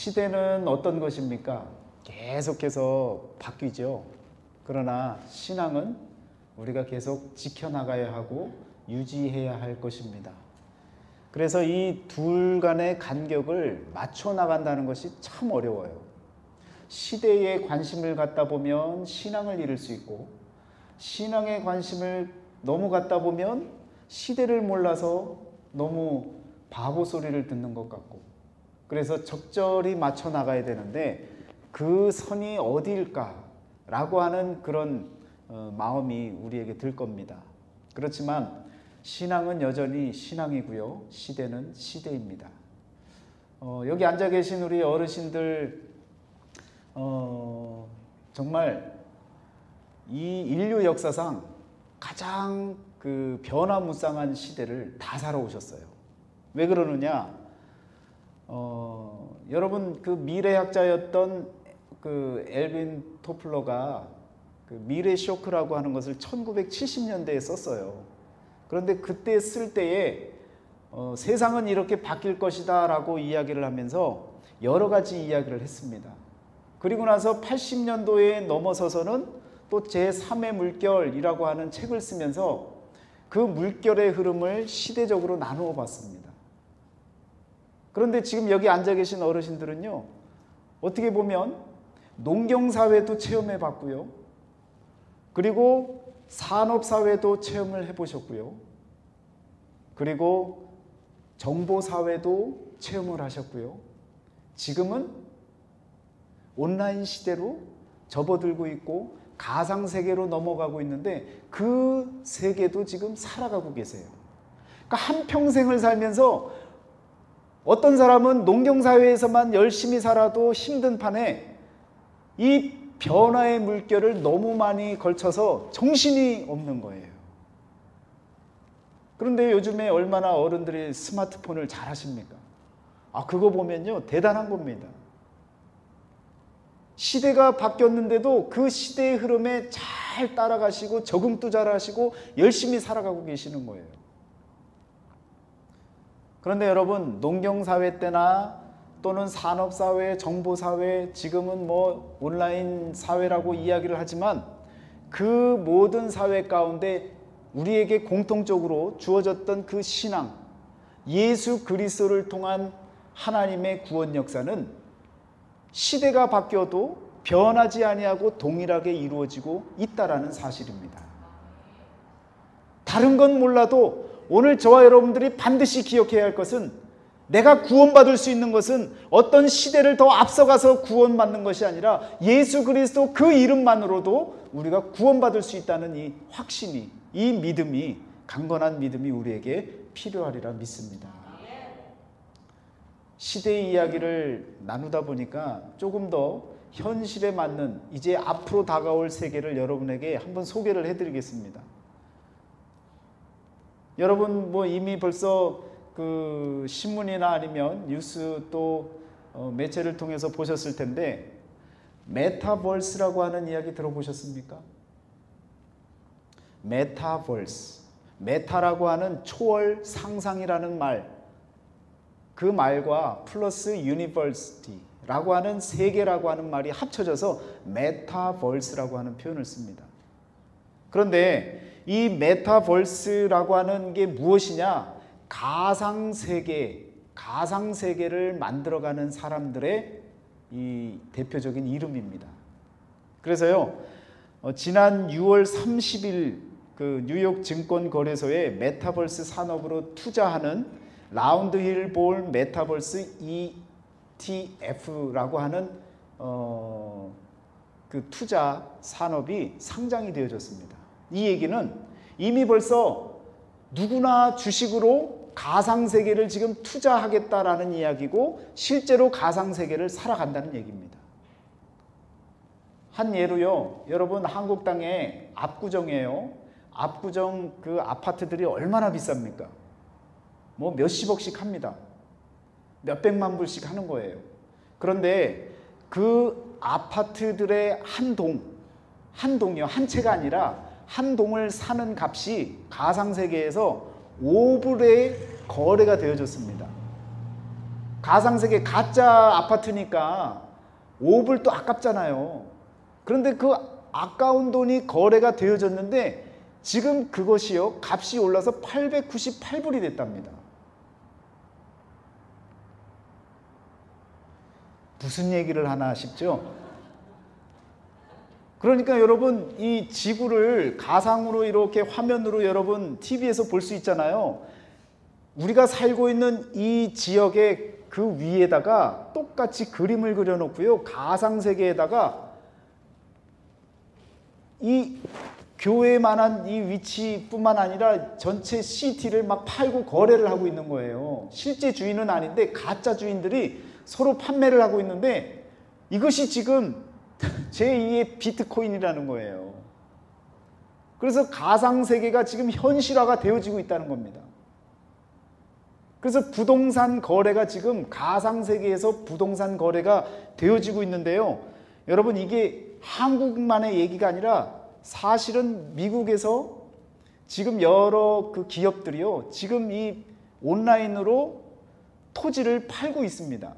시대는 어떤 것입니까? 계속해서 바뀌죠. 그러나 신앙은 우리가 계속 지켜나가야 하고 유지해야 할 것입니다. 그래서 이 둘 간의 간격을 맞춰 나간다는 것이 참 어려워요. 시대에 관심을 갖다 보면 신앙을 잃을 수 있고, 신앙에 관심을 너무 갖다 보면 시대를 몰라서 너무 바보 소리를 듣는 것 같고, 그래서 적절히 맞춰 나가야 되는데 그 선이 어디일까라고 하는 그런 마음이 우리에게 들 겁니다. 그렇지만 신앙은 여전히 신앙이고요, 시대는 시대입니다. 여기 앉아 계신 우리 어르신들 정말 이 인류 역사상 가장 그 변화무쌍한 시대를 다 살아오셨어요. 왜 그러느냐? 여러분 그 미래학자였던 그 엘빈 토플러가 그 미래 쇼크라고 하는 것을 1970년대에 썼어요. 그런데 그때 쓸 때에 세상은 이렇게 바뀔 것이다 라고 이야기를 하면서 여러 가지 이야기를 했습니다. 그리고 나서 80년도에 넘어서서는 또 제3의 물결이라고 하는 책을 쓰면서 그 물결의 흐름을 시대적으로 나누어 봤습니다. 그런데 지금 여기 앉아 계신 어르신들은요, 어떻게 보면 농경사회도 체험해 봤고요, 그리고 산업사회도 체험을 해보셨고요, 그리고 정보사회도 체험을 하셨고요, 지금은 온라인 시대로 접어들고 있고 가상세계로 넘어가고 있는데 그 세계도 지금 살아가고 계세요. 그러니까 한평생을 살면서 어떤 사람은 농경사회에서만 열심히 살아도 힘든 판에 이 변화의 물결을 너무 많이 걸쳐서 정신이 없는 거예요. 그런데 요즘에 얼마나 어른들이 스마트폰을 잘 하십니까? 그거 보면요, 대단한 겁니다. 시대가 바뀌었는데도 그 시대의 흐름에 잘 따라가시고 적응도 잘 하시고 열심히 살아가고 계시는 거예요. 그런데 여러분, 농경사회 때나 또는 산업사회, 정보사회, 지금은 뭐 온라인 사회라고 이야기를 하지만 그 모든 사회 가운데 우리에게 공통적으로 주어졌던 그 신앙, 예수 그리스도를 통한 하나님의 구원 역사는 시대가 바뀌어도 변하지 아니하고 동일하게 이루어지고 있다라는 사실입니다. 다른 건 몰라도 오늘 저와 여러분들이 반드시 기억해야 할 것은, 내가 구원받을 수 있는 것은 어떤 시대를 더 앞서가서 구원받는 것이 아니라 예수 그리스도 그 이름만으로도 우리가 구원받을 수 있다는 이 확신이, 이 믿음이, 강건한 믿음이 우리에게 필요하리라 믿습니다. 시대의 이야기를 나누다 보니까 조금 더 현실에 맞는 이제 앞으로 다가올 세계를 여러분에게 한번 소개를 해드리겠습니다. 여러분 뭐 이미 벌써 그 신문이나 아니면 뉴스 또 매체를 통해서 보셨을 텐데, 메타버스라고 하는 이야기 들어보셨습니까? 메타버스, 메타라고 하는 초월 상상이라는 말, 그 말과 플러스 유니버시티라고 하는 세계라고 하는 말이 합쳐져서 메타버스라고 하는 표현을 씁니다. 그런데 이 메타버스라고 하는 게 무엇이냐? 가상세계를 만들어가는 사람들의 이 대표적인 이름입니다. 그래서요, 지난 6월 30일 그 뉴욕 증권거래소에 메타버스 산업으로 투자하는 라운드힐 볼 메타버스 ETF라고 하는 그 투자 산업이 상장이 되어졌습니다. 이 얘기는 이미 벌써 누구나 주식으로 가상세계를 지금 투자하겠다라는 이야기고, 실제로 가상세계를 살아간다는 얘기입니다. 한 예로요, 여러분 한국 땅에 압구정이에요. 압구정 그 아파트들이 얼마나 비쌉니까? 뭐 몇십억씩 합니다. 몇백만 불씩 하는 거예요. 그런데 그 아파트들의 한 동이요, 한 채가 아니라 한 동을 사는 값이 가상세계에서 5불에 거래가 되어졌습니다. 가상세계 가짜 아파트니까 5불 또 아깝잖아요. 그런데 그 아까운 돈이 거래가 되어졌는데 지금 그것이요 값이 올라서 898불이 됐답니다. 무슨 얘기를 하나 싶죠? 그러니까 여러분 이 지구를 가상으로 이렇게 화면으로 여러분 TV에서 볼 수 있잖아요. 우리가 살고 있는 이 지역의 그 위에다가 똑같이 그림을 그려놓고요. 가상세계에다가 이 교회만한 이 위치뿐만 아니라 전체 시티를 막 팔고 거래를 하고 있는 거예요. 실제 주인은 아닌데 가짜 주인들이 서로 판매를 하고 있는데 이것이 지금 제2의 비트코인이라는 거예요. 그래서 가상세계가 지금 현실화가 되어지고 있다는 겁니다. 그래서 부동산 거래가 지금 가상세계에서 부동산 거래가 되어지고 있는데요. 여러분 이게 한국만의 얘기가 아니라 사실은 미국에서 지금 여러 그 기업들이요. 지금 이 온라인으로 토지를 팔고 있습니다.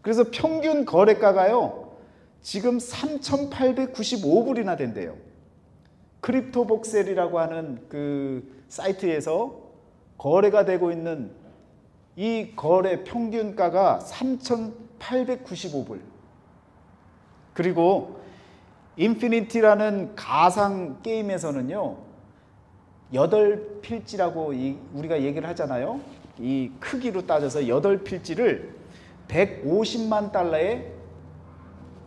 그래서 평균 거래가가요. 지금 3,895불이나 된대요. 크립토복셀이라고 하는 그 사이트에서 거래가 되고 있는 이 거래 평균가가 3,895불. 그리고 인피니티라는 가상 게임에서는요. 8필지라고 우리가 얘기를 하잖아요. 이 크기로 따져서 8필지를 150만 달러에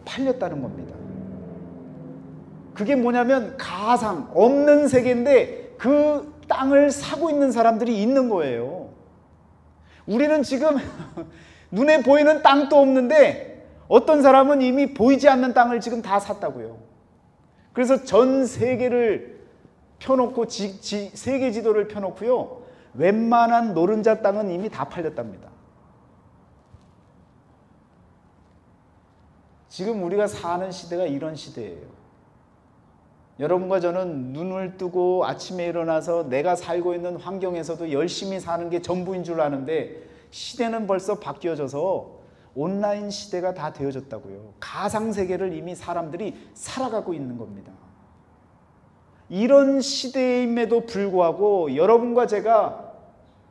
팔렸다는 겁니다. 그게 뭐냐면 가상, 없는 세계인데 그 땅을 사고 있는 사람들이 있는 거예요. 우리는 지금 눈에 보이는 땅도 없는데 어떤 사람은 이미 보이지 않는 땅을 지금 다 샀다고요. 그래서 전 세계를 펴놓고 세계 지도를 펴놓고요. 웬만한 노른자 땅은 이미 다 팔렸답니다. 지금 우리가 사는 시대가 이런 시대예요. 여러분과 저는 눈을 뜨고 아침에 일어나서 내가 살고 있는 환경에서도 열심히 사는 게 전부인 줄 아는데 시대는 벌써 바뀌어져서 온라인 시대가 다 되어졌다고요. 가상세계를 이미 사람들이 살아가고 있는 겁니다. 이런 시대임에도 불구하고 여러분과 제가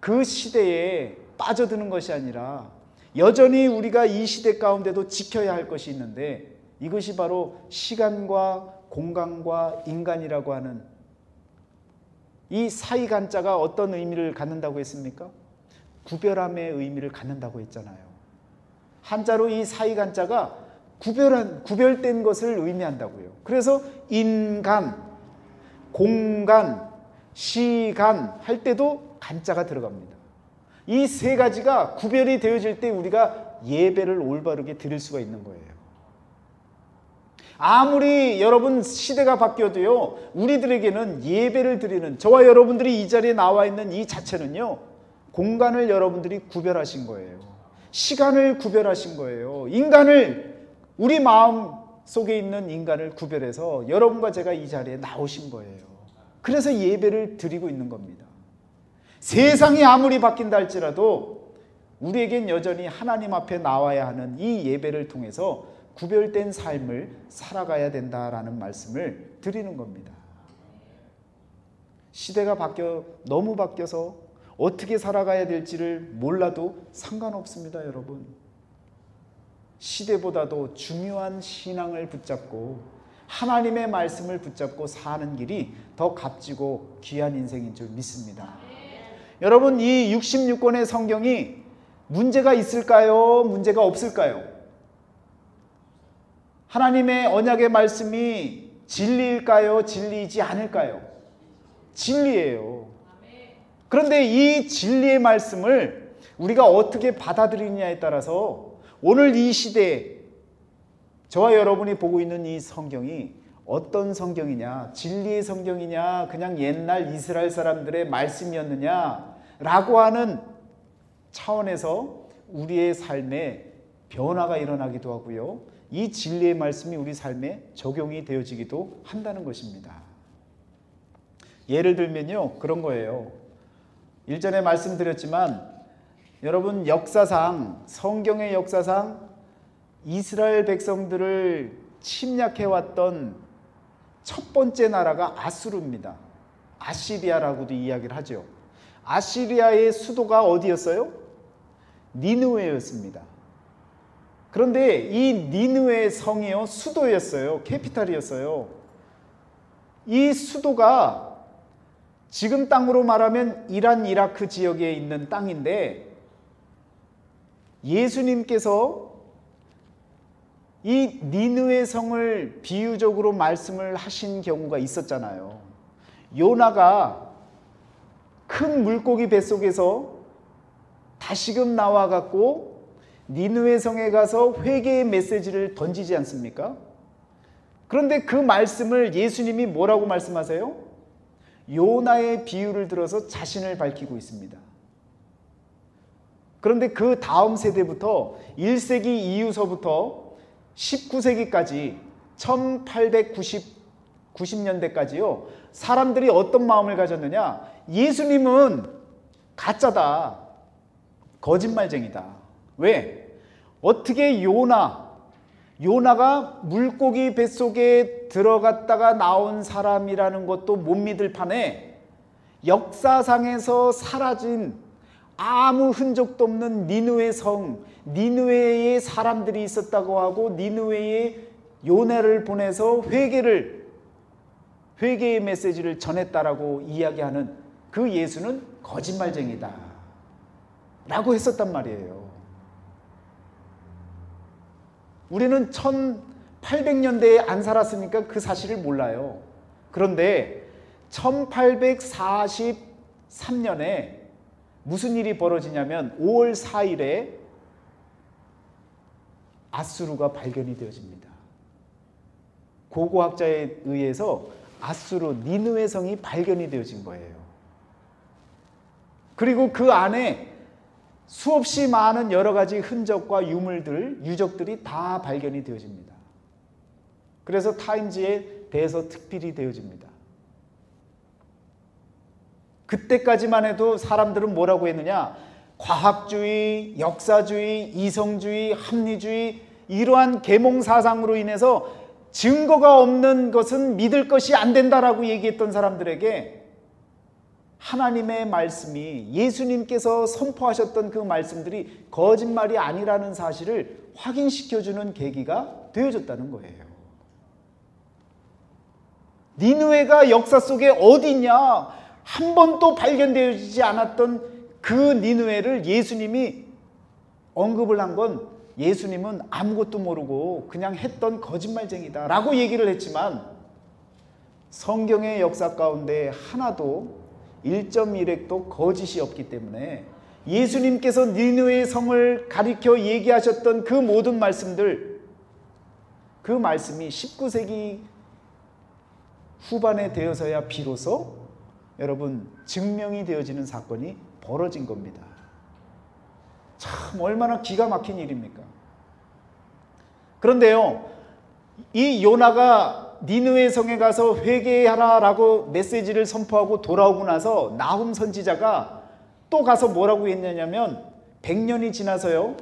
그 시대에 빠져드는 것이 아니라 여전히 우리가 이 시대 가운데도 지켜야 할 것이 있는데 이것이 바로 시간과 공간과 인간이라고 하는 이 사이간자가 어떤 의미를 갖는다고 했습니까? 구별함의 의미를 갖는다고 했잖아요. 한자로 이 사이간자가 구별된 것을 의미한다고요. 그래서 인간, 공간, 시간 할 때도 간자가 들어갑니다. 이 세 가지가 구별이 되어질 때 우리가 예배를 올바르게 드릴 수가 있는 거예요. 아무리 여러분 시대가 바뀌어도요, 우리들에게는 예배를 드리는, 저와 여러분들이 이 자리에 나와 있는 이 자체는요, 공간을 여러분들이 구별하신 거예요. 시간을 구별하신 거예요. 인간을, 우리 마음 속에 있는 인간을 구별해서 여러분과 제가 이 자리에 나오신 거예요. 그래서 예배를 드리고 있는 겁니다. 세상이 아무리 바뀐다 할지라도 우리에겐 여전히 하나님 앞에 나와야 하는 이 예배를 통해서 구별된 삶을 살아가야 된다라는 말씀을 드리는 겁니다. 시대가 너무 바뀌어서 어떻게 살아가야 될지를 몰라도 상관없습니다, 여러분. 시대보다도 중요한 신앙을 붙잡고 하나님의 말씀을 붙잡고 사는 길이 더 값지고 귀한 인생인 줄 믿습니다. 여러분, 이 66권의 성경이 문제가 있을까요? 문제가 없을까요? 하나님의 언약의 말씀이 진리일까요? 진리이지 않을까요? 진리예요. 그런데 이 진리의 말씀을 우리가 어떻게 받아들이느냐에 따라서 오늘 이 시대에 저와 여러분이 보고 있는 이 성경이 어떤 성경이냐, 진리의 성경이냐, 그냥 옛날 이스라엘 사람들의 말씀이었느냐라고 하는 차원에서 우리의 삶에 변화가 일어나기도 하고요. 이 진리의 말씀이 우리 삶에 적용이 되어지기도 한다는 것입니다. 예를 들면요, 그런 거예요. 일전에 말씀드렸지만 여러분, 역사상, 성경의 역사상 이스라엘 백성들을 침략해왔던 첫 번째 나라가 아수르입니다. 아시리아라고도 이야기를 하죠. 아시리아의 수도가 어디였어요? 니느웨였습니다. 그런데 이 니느웨 성이요, 수도였어요. 캐피탈이었어요. 이 수도가 지금 땅으로 말하면 이란, 이라크 지역에 있는 땅인데, 예수님께서 이 니느웨 성을 비유적으로 말씀을 하신 경우가 있었잖아요. 요나가 큰 물고기 뱃속에서 다시금 나와갖고 니느웨 성에 가서 회개의 메시지를 던지지 않습니까? 그런데 그 말씀을 예수님이 뭐라고 말씀하세요? 요나의 비유를 들어서 자신을 밝히고 있습니다. 그런데 그 다음 세대부터 1세기 이후서부터 19세기까지 1890년대까지요. 사람들이 어떤 마음을 가졌느냐? 예수님은 가짜다. 거짓말쟁이다. 왜? 어떻게 요나가 물고기 뱃속에 들어갔다가 나온 사람이라는 것도 못 믿을 판에 역사상에서 사라진 아무 흔적도 없는 니느웨 성, 니느웨에 사람들이 있었다고 하고 니느웨에 요나를 보내서 회개의 메시지를 전했다라고 이야기하는 그 예수는 거짓말쟁이다 라고 했었단 말이에요. 우리는 1800년대에 안 살았으니까 그 사실을 몰라요. 그런데 1843년에 무슨 일이 벌어지냐면 5월 4일에 아수르가 발견이 되어집니다. 고고학자에 의해서 아수르 니느웨 성이 발견이 되어진 거예요. 그리고 그 안에 수없이 많은 여러 가지 흔적과 유적들이 다 발견이 되어집니다. 그래서 타임즈에 대해서 특필이 되어집니다. 그때까지만 해도 사람들은 뭐라고 했느냐? 과학주의, 역사주의, 이성주의, 합리주의, 이러한 계몽사상으로 인해서 증거가 없는 것은 믿을 것이 안 된다라고 얘기했던 사람들에게 하나님의 말씀이, 예수님께서 선포하셨던 그 말씀들이 거짓말이 아니라는 사실을 확인시켜주는 계기가 되어졌다는 거예요. 니느웨가 역사 속에 어디 있냐? 한 번도 발견되지 않았던 그 니느웨를 예수님이 언급을 한 건 예수님은 아무것도 모르고 그냥 했던 거짓말쟁이다 라고 얘기를 했지만, 성경의 역사 가운데 하나도 1.1획도 거짓이 없기 때문에 예수님께서 니느웨 성을 가리켜 얘기하셨던 그 모든 말씀들, 그 말씀이 19세기 후반에 되어서야 비로소 여러분 증명이 되어지는 사건이 벌어진 겁니다. 참 얼마나 기가 막힌 일입니까? 그런데요, 이 요나가 니느웨 성에 가서 회개하라라고 메시지를 선포하고 돌아오고 나서 나훔 선지자가 또 가서 뭐라고 했냐면 100년이 지나서요,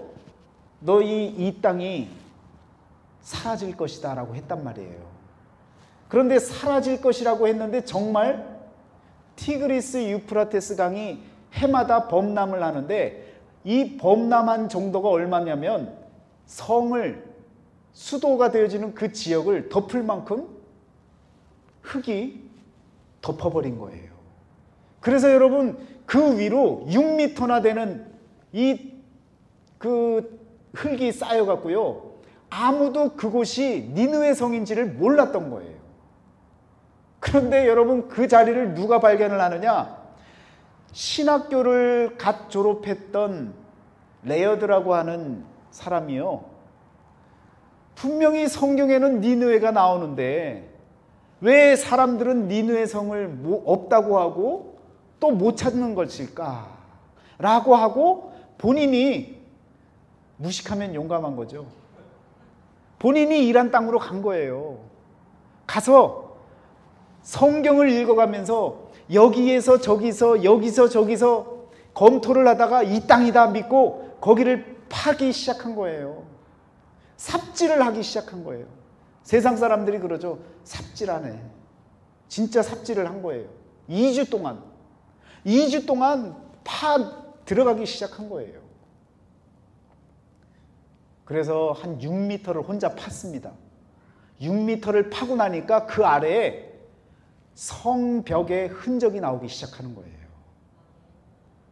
너희 이 땅이 사라질 것이다 라고 했단 말이에요. 그런데 사라질 것이라고 했는데 정말 티그리스 유프라테스 강이 해마다 범람을 하는데, 이 범람한 정도가 얼마냐면 수도가 되어지는 그 지역을 덮을 만큼 흙이 덮어버린 거예요. 그래서 여러분 그 위로 6m나 되는 그 흙이 쌓여갖고요, 아무도 그곳이 니느웨 성인지를 몰랐던 거예요. 그런데 여러분 그 자리를 누가 발견을 하느냐? 신학교를 갓 졸업했던 레어드라고 하는 사람이요, 분명히 성경에는 니느웨가 나오는데 왜 사람들은 니느웨 성을 없다고 하고 또 못 찾는 것일까? 라고 하고 본인이, 무식하면 용감한 거죠, 본인이 이란 땅으로 간 거예요. 가서 성경을 읽어가면서 여기에서 저기서 여기서 저기서 검토를 하다가 이 땅이다 믿고 거기를 파기 시작한 거예요. 삽질을 하기 시작한 거예요. 세상 사람들이 그러죠. 삽질하네. 진짜 삽질을 한 거예요. 2주 동안 파 들어가기 시작한 거예요. 그래서 한 6m를 혼자 팠습니다. 6m를 파고 나니까 그 아래에 성벽의 흔적이 나오기 시작하는 거예요.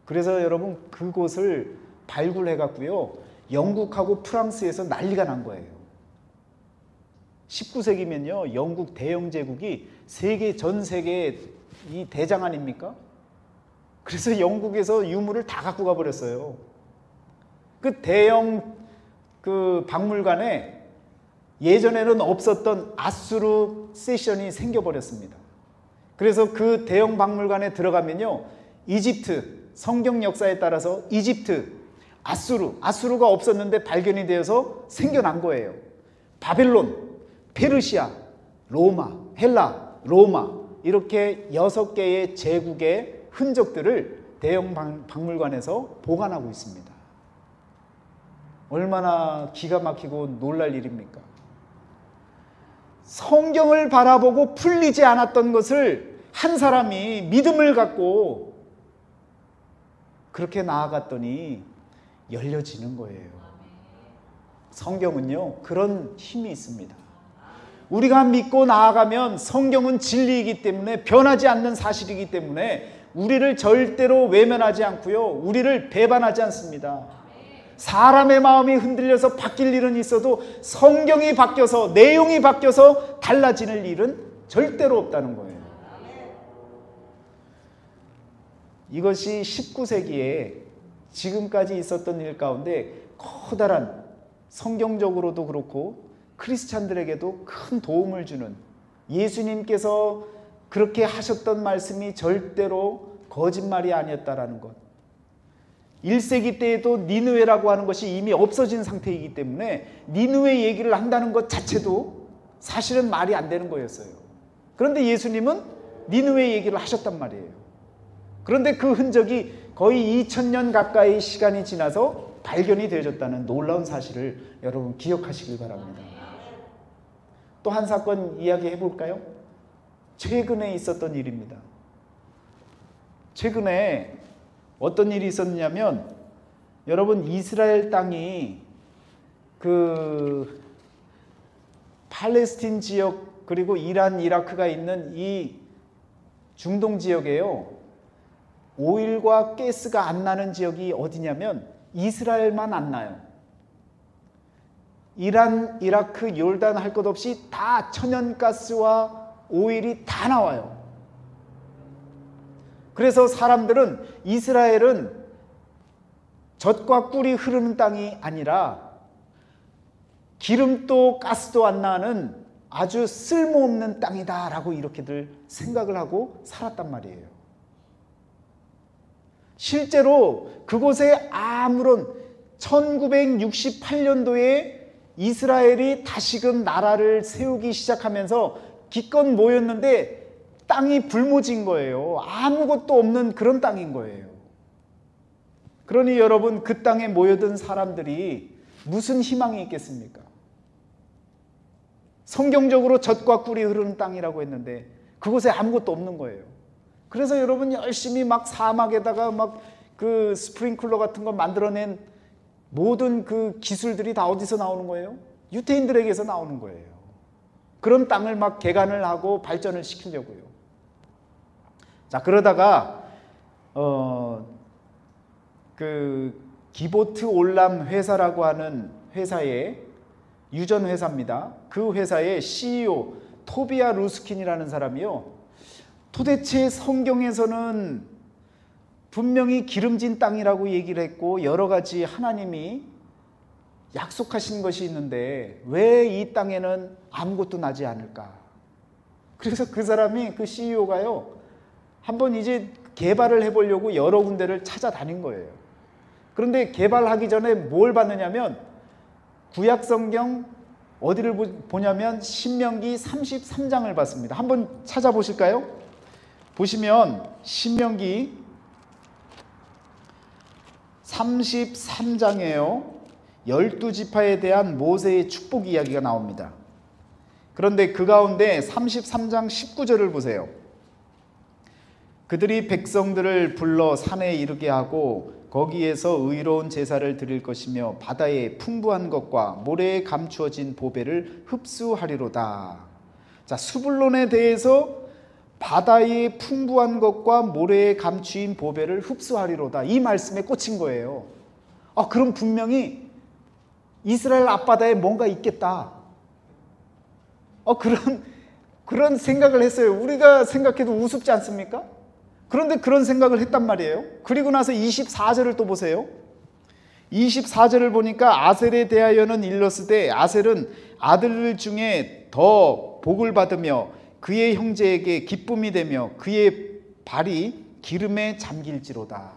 그래서 여러분 그곳을 발굴해 갖고요, 영국하고 프랑스에서 난리가 난 거예요. 19세기면요 영국 대영 제국이 전 세계 이 대장 아닙니까? 그래서 영국에서 유물을 다 갖고 가버렸어요. 그 대형 그 박물관에 예전에는 없었던 아수르 세션이 생겨버렸습니다. 그래서 그 대형 박물관에 들어가면요, 이집트 성경 역사에 따라서 이집트 아수르가 없었는데 발견이 되어서 생겨난 거예요. 바벨론, 페르시아, 로마, 헬라, 로마, 이렇게 6개의 제국의 흔적들을 대형 박물관에서 보관하고 있습니다. 얼마나 기가 막히고 놀랄 일입니까? 성경을 바라보고 풀리지 않았던 것을 한 사람이 믿음을 갖고 그렇게 나아갔더니 열려지는 거예요. 성경은요 그런 힘이 있습니다. 우리가 믿고 나아가면 성경은 진리이기 때문에, 변하지 않는 사실이기 때문에 우리를 절대로 외면하지 않고요, 우리를 배반하지 않습니다. 사람의 마음이 흔들려서 바뀔 일은 있어도 성경이 바뀌어서, 내용이 바뀌어서 달라지는 일은 절대로 없다는 거예요. 이것이 19세기에 지금까지 있었던 일 가운데 커다란, 성경적으로도 그렇고 크리스찬들에게도 큰 도움을 주는, 예수님께서 그렇게 하셨던 말씀이 절대로 거짓말이 아니었다라는 것. 1세기 때에도 니느웨라고 하는 것이 이미 없어진 상태이기 때문에 니느웨 얘기를 한다는 것 자체도 사실은 말이 안 되는 거였어요. 그런데 예수님은 니느웨 얘기를 하셨단 말이에요. 그런데 그 흔적이 거의 2000년 가까이 시간이 지나서 발견이 되어졌다는 놀라운 사실을 여러분 기억하시길 바랍니다. 또 한 사건 이야기해 볼까요? 최근에 있었던 일입니다. 최근에 어떤 일이 있었냐면, 여러분 이스라엘 땅이 그 팔레스틴 지역 그리고 이란, 이라크가 있는 이 중동 지역에요, 오일과 가스가 안 나는 지역이 어디냐면 이스라엘만 안 나요. 이란, 이라크, 요르단 할 것 없이 다 천연가스와 오일이 다 나와요. 그래서 사람들은 이스라엘은 젖과 꿀이 흐르는 땅이 아니라 기름도 가스도 안 나는 아주 쓸모없는 땅이다라고 이렇게들 생각을 하고 살았단 말이에요. 실제로 그곳에 아무런 1968년도에 이스라엘이 다시금 나라를 세우기 시작하면서 기껏 모였는데 땅이 불모진 거예요. 아무것도 없는 그런 땅인 거예요. 그러니 여러분, 그 땅에 모여든 사람들이 무슨 희망이 있겠습니까? 성경적으로 젖과 꿀이 흐르는 땅이라고 했는데 그곳에 아무것도 없는 거예요. 그래서 여러분 열심히 막 사막에다가 막 그 스프링클러 같은 거 만들어낸 모든 그 기술들이 다 어디서 나오는 거예요? 유태인들에게서 나오는 거예요. 그런 땅을 막 개간을 하고 발전을 시키려고요. 자, 그러다가 그 기보트 올람 회사라고 하는 회사의 유전 회사입니다. 그 회사의 CEO 토비아 루스킨이라는 사람이요, 도대체 성경에서는 분명히 기름진 땅이라고 얘기를 했고 여러 가지 하나님이 약속하신 것이 있는데 왜 이 땅에는 아무것도 나지 않을까? 그래서 그 사람이, 그 CEO가요, 한번 이제 개발을 해보려고 여러 군데를 찾아다닌 거예요. 그런데 개발하기 전에 뭘 봤느냐면 구약성경 어디를 보냐면 신명기 33장을 봤습니다. 한번 찾아보실까요? 보시면 신명기 33장에요. 12지파에 대한 모세의 축복 이야기가 나옵니다. 그런데 그 가운데 33장 19절을 보세요. 그들이 백성들을 불러 산에 이르게 하고 거기에서 의로운 제사를 드릴 것이며 바다에 풍부한 것과 모래에 감추어진 보배를 흡수하리로다. 자, 수불론에 대해서 바다에 풍부한 것과 모래에 감추인 보배를 흡수하리로다. 이 말씀에 꽂힌 거예요. 그럼 분명히 이스라엘 앞바다에 뭔가 있겠다. 그런 생각을 했어요. 우리가 생각해도 우습지 않습니까? 그런데 그런 생각을 했단 말이에요. 그리고 나서 24절을 또 보세요. 24절을 보니까 아셀에 대하여는 일러스되 아셀은 아들 중에 더 복을 받으며 그의 형제에게 기쁨이 되며 그의 발이 기름에 잠길지로다.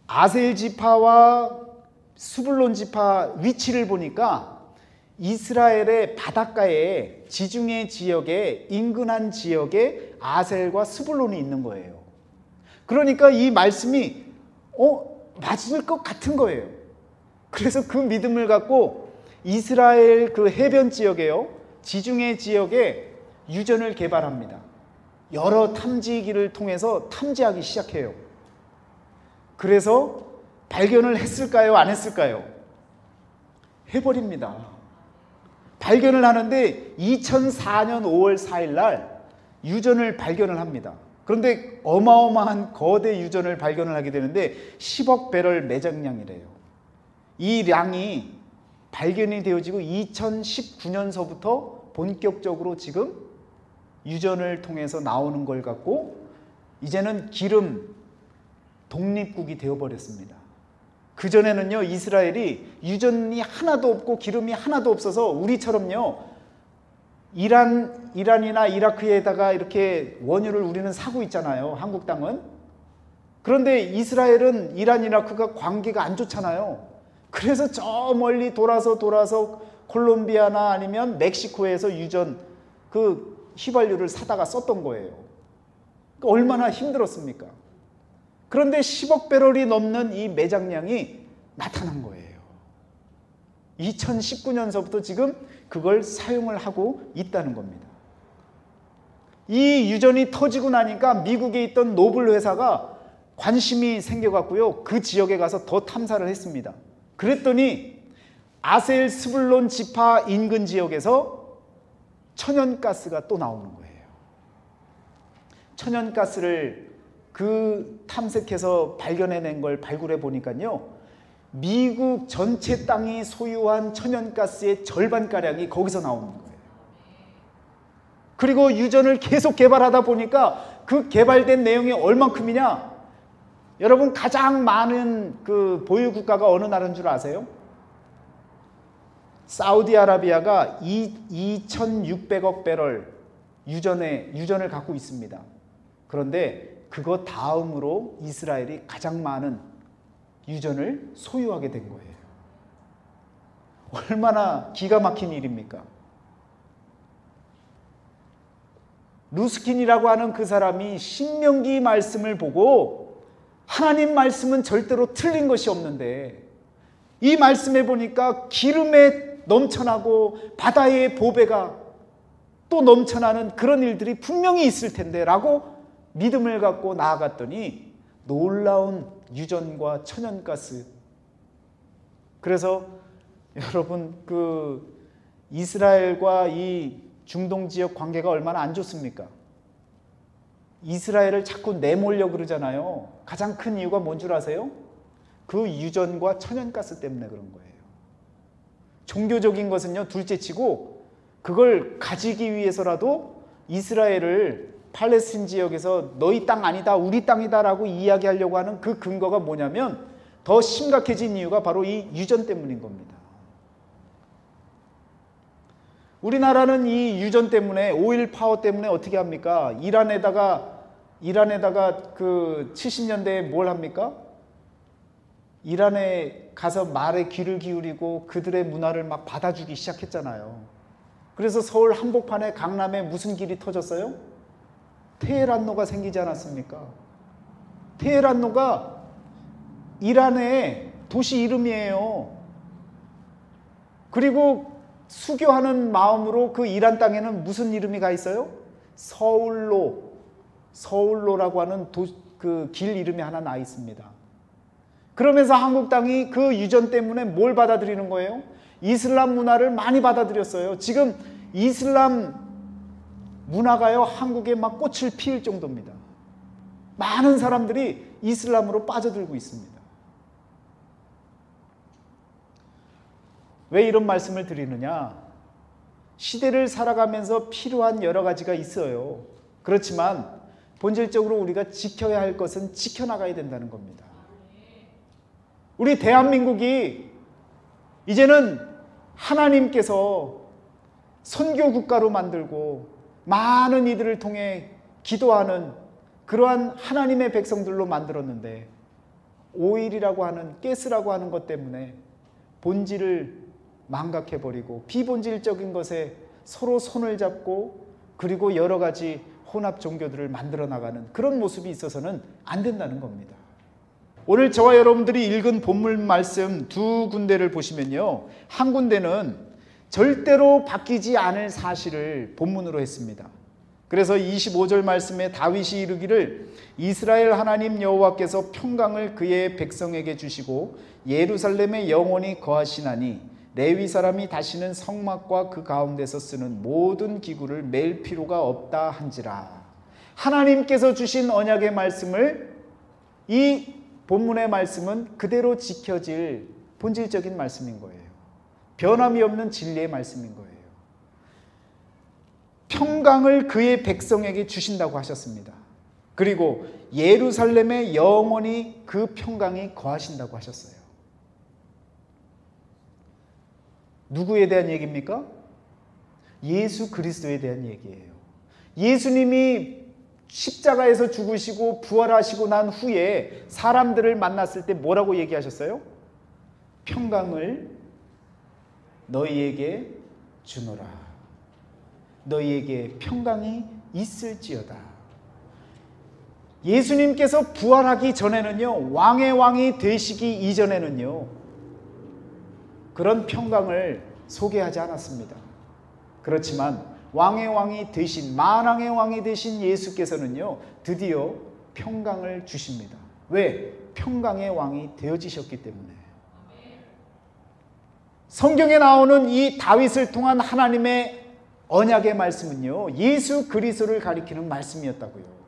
아셀 지파와 수불론 지파 위치를 보니까 이스라엘의 바닷가에 지중해 지역에 인근한 지역에 아셀과 스불론이 있는 거예요. 그러니까 이 말씀이 맞을 것 같은 거예요. 그래서 그 믿음을 갖고 이스라엘 그 해변 지역에요, 지중해 지역에 유전을 개발합니다. 여러 탐지기를 통해서 탐지하기 시작해요. 그래서 발견을 했을까요? 안 했을까요? 해버립니다. 발견을 하는데 2004년 5월 4일 날 유전을 발견을 합니다. 그런데 어마어마한 거대 유전을 발견을 하게 되는데 10억 배럴 매장량이래요. 이 량이 발견이 되어지고 2019년서부터 본격적으로 지금 유전을 통해서 나오는 걸 갖고 이제는 기름 독립국이 되어버렸습니다. 그전에는요, 이스라엘이 유전이 하나도 없고 기름이 하나도 없어서 우리처럼요, 이란이나 이라크에다가 이렇게 원유를 우리는 사고 있잖아요, 한국 땅은. 그런데 이스라엘은 이란, 이라크가 관계가 안 좋잖아요. 그래서 저 멀리 돌아서 콜롬비아나 아니면 멕시코에서 유전 그 휘발유를 사다가 썼던 거예요. 그러니까 얼마나 힘들었습니까? 그런데 10억 배럴이 넘는 이 매장량이 나타난 거예요. 2019년서부터 지금 그걸 사용을 하고 있다는 겁니다. 이 유전이 터지고 나니까 미국에 있던 노블 회사가 관심이 생겨갖고요, 그 지역에 가서 더 탐사를 했습니다. 그랬더니 아셀 스불론 지파 인근 지역에서 천연가스가 또 나오는 거예요. 천연가스를 그 탐색해서 발견해낸 걸 발굴해 보니까요, 미국 전체 땅이 소유한 천연가스의 절반가량이 거기서 나오는 거예요. 그리고 유전을 계속 개발하다 보니까 그 개발된 내용이 얼만큼이냐? 여러분, 가장 많은 그 보유 국가가 어느 나라인 줄 아세요? 사우디아라비아가 2,600억 배럴 유전을 갖고 있습니다. 그런데 그거 다음으로 이스라엘이 가장 많은 유전을 소유하게 된 거예요. 얼마나 기가 막힌 일입니까? 루스킨이라고 하는 그 사람이 신명기 말씀을 보고 하나님 말씀은 절대로 틀린 것이 없는데 이 말씀에 보니까 기름에 넘쳐나고 바다의 보배가 또 넘쳐나는 그런 일들이 분명히 있을 텐데 라고 믿음을 갖고 나아갔더니 놀라운 유전과 천연가스. 그래서 여러분, 그 이스라엘과 이 중동 지역 관계가 얼마나 안 좋습니까? 이스라엘을 자꾸 내몰려 그러잖아요. 가장 큰 이유가 뭔 줄 아세요? 그 유전과 천연가스 때문에 그런 거예요. 종교적인 것은요, 둘째치고 그걸 가지기 위해서라도 이스라엘을 팔레스틴 지역에서 너희 땅 아니다, 우리 땅이다 라고 이야기하려고 하는 그 근거가 뭐냐면 더 심각해진 이유가 바로 이 유전 때문인 겁니다. 우리나라는 이 유전 때문에, 오일 파워 때문에 어떻게 합니까? 이란에다가 그 70년대에 뭘 합니까? 이란에 가서 말에 귀를 기울이고 그들의 문화를 막 받아주기 시작했잖아요. 그래서 서울 한복판에 강남에 무슨 길이 터졌어요? 테헤란로가 생기지 않았습니까? 테헤란로가 이란의 도시 이름이에요. 그리고 수교하는 마음으로 그 이란 땅에는 무슨 이름이 가 있어요? 서울로라고 하는 그 길 이름이 하나 나 있습니다. 그러면서 한국 땅이 그 유전 때문에 뭘 받아들이는 거예요? 이슬람 문화를 많이 받아들였어요. 지금 이슬람 문화가요, 한국에 막 꽃을 피울 정도입니다. 많은 사람들이 이슬람으로 빠져들고 있습니다. 왜 이런 말씀을 드리느냐? 시대를 살아가면서 필요한 여러 가지가 있어요. 그렇지만 본질적으로 우리가 지켜야 할 것은 지켜나가야 된다는 겁니다. 우리 대한민국이 이제는 하나님께서 선교 국가로 만들고 많은 이들을 통해 기도하는 그러한 하나님의 백성들로 만들었는데, 오일이라고 하는, 가스라고 하는 것 때문에 본질을 망각해버리고 비본질적인 것에 서로 손을 잡고 그리고 여러 가지 혼합 종교들을 만들어 나가는 그런 모습이 있어서는 안 된다는 겁니다. 오늘 저와 여러분들이 읽은 본문 말씀 두 군데를 보시면요, 한 군데는 절대로 바뀌지 않을 사실을 본문으로 했습니다. 그래서 25절 말씀에 다윗이 이르기를 이스라엘 하나님 여호와께서 평강을 그의 백성에게 주시고 예루살렘에 영원히 거하시나니 레위 사람이 다시는 성막과 그 가운데서 쓰는 모든 기구를 맬 필요가 없다 한지라. 하나님께서 주신 언약의 말씀을, 이 본문의 말씀은 그대로 지켜질 본질적인 말씀인 거예요. 변함이 없는 진리의 말씀인 거예요. 평강을 그의 백성에게 주신다고 하셨습니다. 그리고 예루살렘에 영원히 그 평강이 거하신다고 하셨어요. 누구에 대한 얘기입니까? 예수 그리스도에 대한 얘기예요. 예수님이 십자가에서 죽으시고 부활하시고 난 후에 사람들을 만났을 때 뭐라고 얘기하셨어요? 평강을 너희에게 주노라. 너희에게 평강이 있을지어다. 예수님께서 부활하기 전에는요, 왕의 왕이 되시기 이전에는요, 그런 평강을 소개하지 않았습니다. 그렇지만 왕의 왕이 되신, 만왕의 왕이 되신 예수께서는요, 드디어 평강을 주십니다. 왜? 평강의 왕이 되어지셨기 때문에. 성경에 나오는 이 다윗을 통한 하나님의 언약의 말씀은요, 예수 그리스도를 가리키는 말씀이었다고요.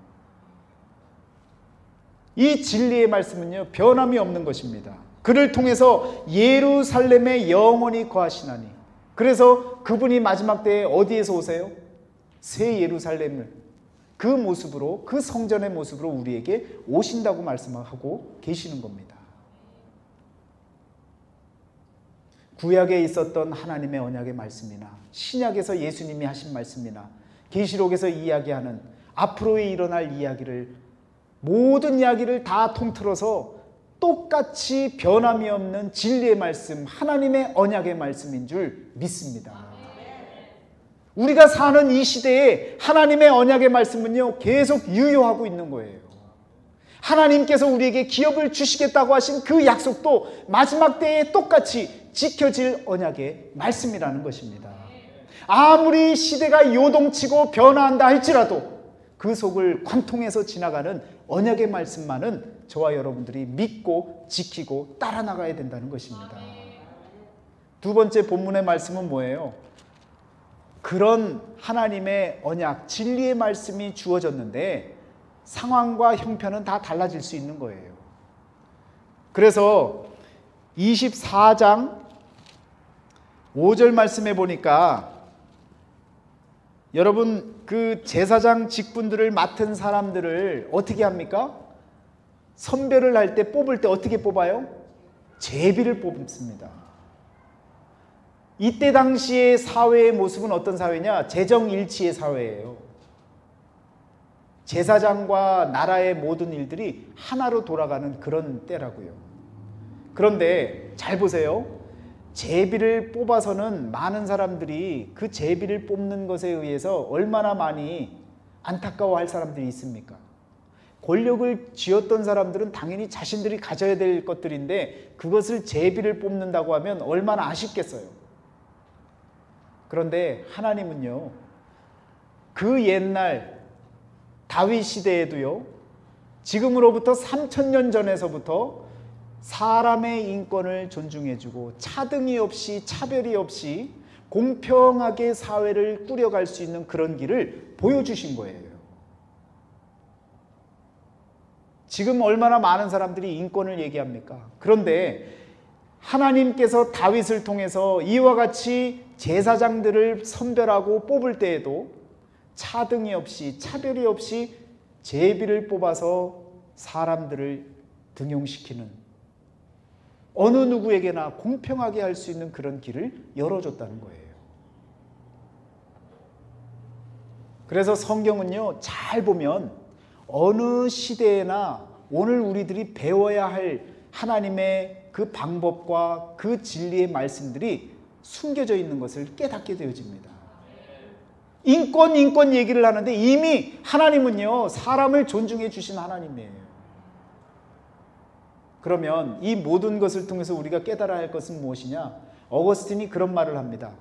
이 진리의 말씀은요, 변함이 없는 것입니다. 그를 통해서 예루살렘에 영원히 거하시나니. 그래서 그분이 마지막 때에 어디에서 오세요? 새 예루살렘을, 그 모습으로, 그 성전의 모습으로 우리에게 오신다고 말씀하고 계시는 겁니다. 구약에 있었던 하나님의 언약의 말씀이나 신약에서 예수님이 하신 말씀이나 계시록에서 이야기하는 앞으로의 일어날 이야기를, 모든 이야기를 다 통틀어서 똑같이 변함이 없는 진리의 말씀, 하나님의 언약의 말씀인 줄 믿습니다. 우리가 사는 이 시대에 하나님의 언약의 말씀은요, 계속 유효하고 있는 거예요. 하나님께서 우리에게 기업을 주시겠다고 하신 그 약속도 마지막 때에 똑같이 지켜질 언약의 말씀이라는 것입니다. 아무리 시대가 요동치고 변화한다 할지라도 그 속을 관통해서 지나가는 언약의 말씀만은 저와 여러분들이 믿고 지키고 따라 나가야 된다는 것입니다. 두 번째 본문의 말씀은 뭐예요? 그런 하나님의 언약, 진리의 말씀이 주어졌는데 상황과 형편은 다 달라질 수 있는 거예요. 그래서 24장 5절 말씀에 보니까 여러분, 그 제사장 직분들을 맡은 사람들을 어떻게 합니까? 선별을 할 때, 뽑을 때 어떻게 뽑아요? 제비를 뽑습니다. 이때 당시의 사회의 모습은 어떤 사회냐? 재정일치의 사회예요. 제사장과 나라의 모든 일들이 하나로 돌아가는 그런 때라고요. 그런데 잘 보세요. 제비를 뽑아서는 많은 사람들이 그 제비를 뽑는 것에 의해서 얼마나 많이 안타까워할 사람들이 있습니까? 권력을 쥐었던 사람들은 당연히 자신들이 가져야 될 것들인데 그것을 제비를 뽑는다고 하면 얼마나 아쉽겠어요. 그런데 하나님은요, 그 옛날 다윗 시대에도요, 지금으로부터 3000년 전에서부터 사람의 인권을 존중해주고 차등이 없이 차별이 없이 공평하게 사회를 꾸려갈 수 있는 그런 길을 보여주신 거예요. 지금 얼마나 많은 사람들이 인권을 얘기합니까? 그런데 하나님께서 다윗을 통해서 이와 같이 제사장들을 선별하고 뽑을 때에도 차등이 없이 차별이 없이 제비를 뽑아서 사람들을 등용시키는, 어느 누구에게나 공평하게 할 수 있는 그런 길을 열어줬다는 거예요. 그래서 성경은요, 잘 보면 어느 시대에나 오늘 우리들이 배워야 할 하나님의 그 방법과 그 진리의 말씀들이 숨겨져 있는 것을 깨닫게 되어집니다. 인권 얘기를 하는데 이미 하나님은요, 사람을 존중해 주신 하나님이에요. 그러면 이 모든 것을 통해서 우리가 깨달아야 할 것은 무엇이냐? 어거스틴이 그런 말을 합니다.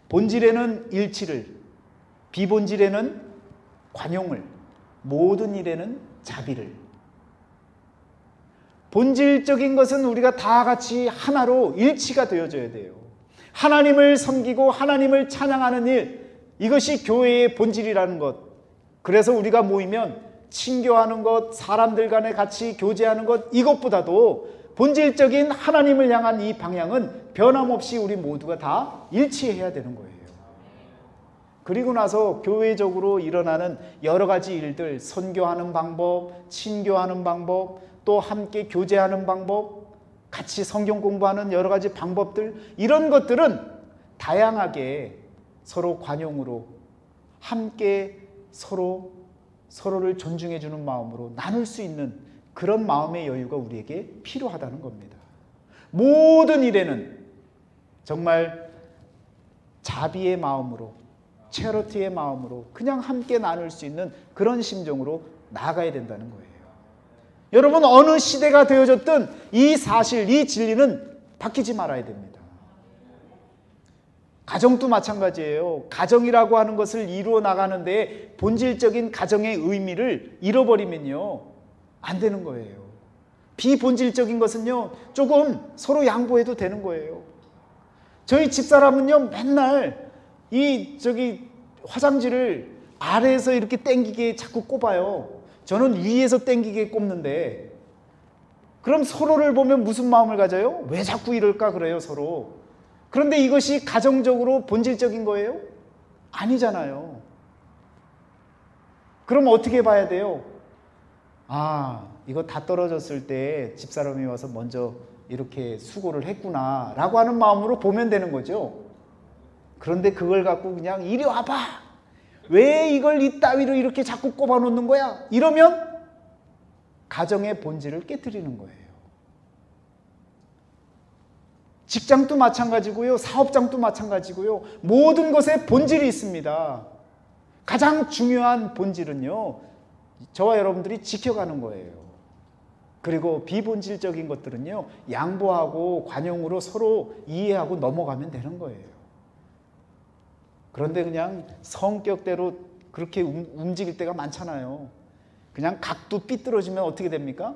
본질에는 일치를, 비본질에는 관용을, 모든 일에는 자비를. 본질적인 것은 우리가 다 같이 하나로 일치가 되어져야 돼요. 하나님을 섬기고 하나님을 찬양하는 일, 이것이 교회의 본질이라는 것. 그래서 우리가 모이면 친교하는 것, 사람들 간에 같이 교제하는 것, 이것보다도 본질적인 하나님을 향한 이 방향은 변함없이 우리 모두가 다 일치해야 되는 거예요. 그리고 나서 교회적으로 일어나는 여러 가지 일들, 선교하는 방법, 친교하는 방법, 또 함께 교제하는 방법, 같이 성경 공부하는 여러 가지 방법들, 이런 것들은 다양하게 서로 관용으로 함께 서로를 존중해 주는 마음으로 나눌 수 있는 그런 마음의 여유가 우리에게 필요하다는 겁니다. 모든 일에는 정말 자비의 마음으로, 체러티의 마음으로 그냥 함께 나눌 수 있는 그런 심정으로 나아가야 된다는 거예요. 여러분, 어느 시대가 되어졌든 이 사실, 이 진리는 바뀌지 말아야 됩니다. 가정도 마찬가지예요. 가정이라고 하는 것을 이루어 나가는데 본질적인 가정의 의미를 잃어버리면요, 안 되는 거예요. 비본질적인 것은요, 조금 서로 양보해도 되는 거예요. 저희 집사람은요, 맨날 화장지를 아래에서 이렇게 당기게 자꾸 꼽아요. 저는 위에서 당기게 꼽는데, 그럼 서로를 보면 무슨 마음을 가져요? 왜 자꾸 이럴까 그래요, 서로. 그런데 이것이 가정적으로 본질적인 거예요? 아니잖아요. 그럼 어떻게 봐야 돼요? 아, 이거 다 떨어졌을 때 집사람이 와서 먼저 이렇게 수고를 했구나 라고 하는 마음으로 보면 되는 거죠. 그런데 그걸 갖고 그냥 이리 와봐, 왜 이걸 이따위로 이렇게 자꾸 꼽아 놓는 거야? 이러면 가정의 본질을 깨트리는 거예요. 직장도 마찬가지고요, 사업장도 마찬가지고요, 모든 것에 본질이 있습니다. 가장 중요한 본질은요, 저와 여러분들이 지켜가는 거예요. 그리고 비본질적인 것들은요, 양보하고 관용으로 서로 이해하고 넘어가면 되는 거예요. 그런데 그냥 성격대로 그렇게 움직일 때가 많잖아요. 그냥 각도 삐뚤어지면 어떻게 됩니까?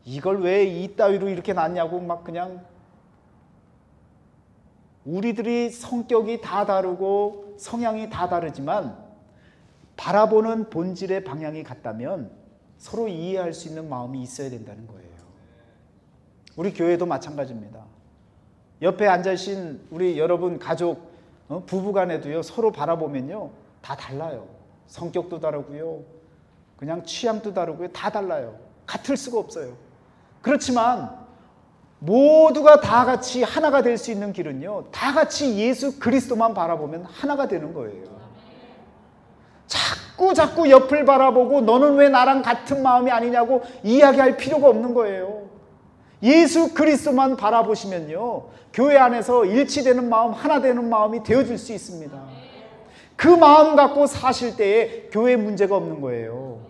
이걸 왜 이따위로 이렇게 놨냐고 막 그냥. 우리들이 성격이 다 다르고 성향이 다 다르지만 바라보는 본질의 방향이 같다면 서로 이해할 수 있는 마음이 있어야 된다는 거예요. 우리 교회도 마찬가지입니다. 옆에 앉으신 우리 여러분 가족, 부부간에도요, 서로 바라보면요, 다 달라요. 성격도 다르고요, 그냥 취향도 다르고요, 다 달라요. 같을 수가 없어요. 그렇지만 모두가 다 같이 하나가 될 수 있는 길은요, 다 같이 예수 그리스도만 바라보면 하나가 되는 거예요. 자꾸 옆을 바라보고 너는 왜 나랑 같은 마음이 아니냐고 이야기할 필요가 없는 거예요. 예수 그리스도만 바라보시면요, 교회 안에서 일치되는 마음, 하나 되는 마음이 되어질 수 있습니다. 그 마음 갖고 사실 때에 교회 문제가 없는 거예요.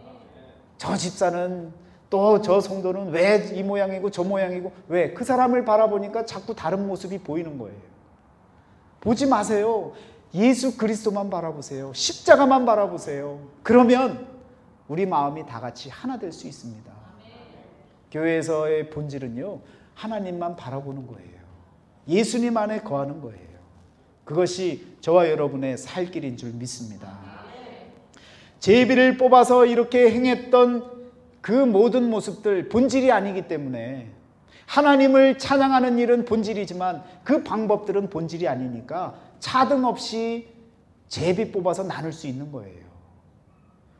저 집사는 또 저 성도는 왜 이 모양이고 저 모양이고, 왜? 그 사람을 바라보니까 자꾸 다른 모습이 보이는 거예요. 보지 마세요. 예수 그리스도만 바라보세요. 십자가만 바라보세요. 그러면 우리 마음이 다 같이 하나 될 수 있습니다. 교회에서의 본질은요, 하나님만 바라보는 거예요. 예수님 안에 거하는 거예요. 그것이 저와 여러분의 살 길인 줄 믿습니다. 제비를 뽑아서 이렇게 행했던 그 모든 모습들 본질이 아니기 때문에, 하나님을 찬양하는 일은 본질이지만 그 방법들은 본질이 아니니까 차등 없이 제비 뽑아서 나눌 수 있는 거예요.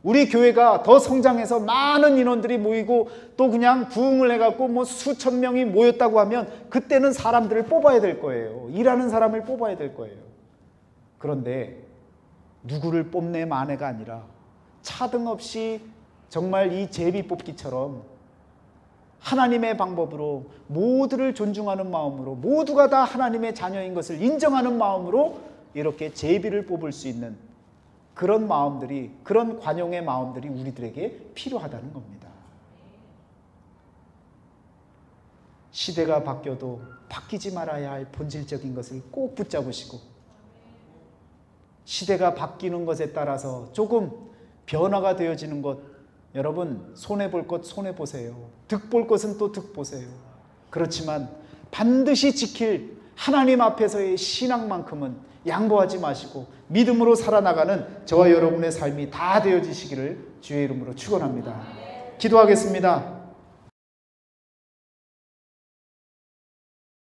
우리 교회가 더 성장해서 많은 인원들이 모이고 또 그냥 부흥을 해갖고 뭐 수천 명이 모였다고 하면 그때는 사람들을 뽑아야 될 거예요. 일하는 사람을 뽑아야 될 거예요. 그런데 누구를 뽑내 만해가 아니라 차등 없이 정말 이 제비 뽑기처럼 하나님의 방법으로 모두를 존중하는 마음으로, 모두가 다 하나님의 자녀인 것을 인정하는 마음으로 이렇게 제비를 뽑을 수 있는 그런 마음들이, 그런 관용의 마음들이 우리들에게 필요하다는 겁니다. 시대가 바뀌어도 바뀌지 말아야 할 본질적인 것을 꼭 붙잡으시고, 시대가 바뀌는 것에 따라서 조금 변화가 되어지는 것, 여러분 손해볼 것 손해보세요. 득볼 것은 또 득보세요. 그렇지만 반드시 지킬 하나님 앞에서의 신앙만큼은 양보하지 마시고 믿음으로 살아나가는 저와 여러분의 삶이 다 되어지시기를 주의 이름으로 축원합니다. 기도하겠습니다.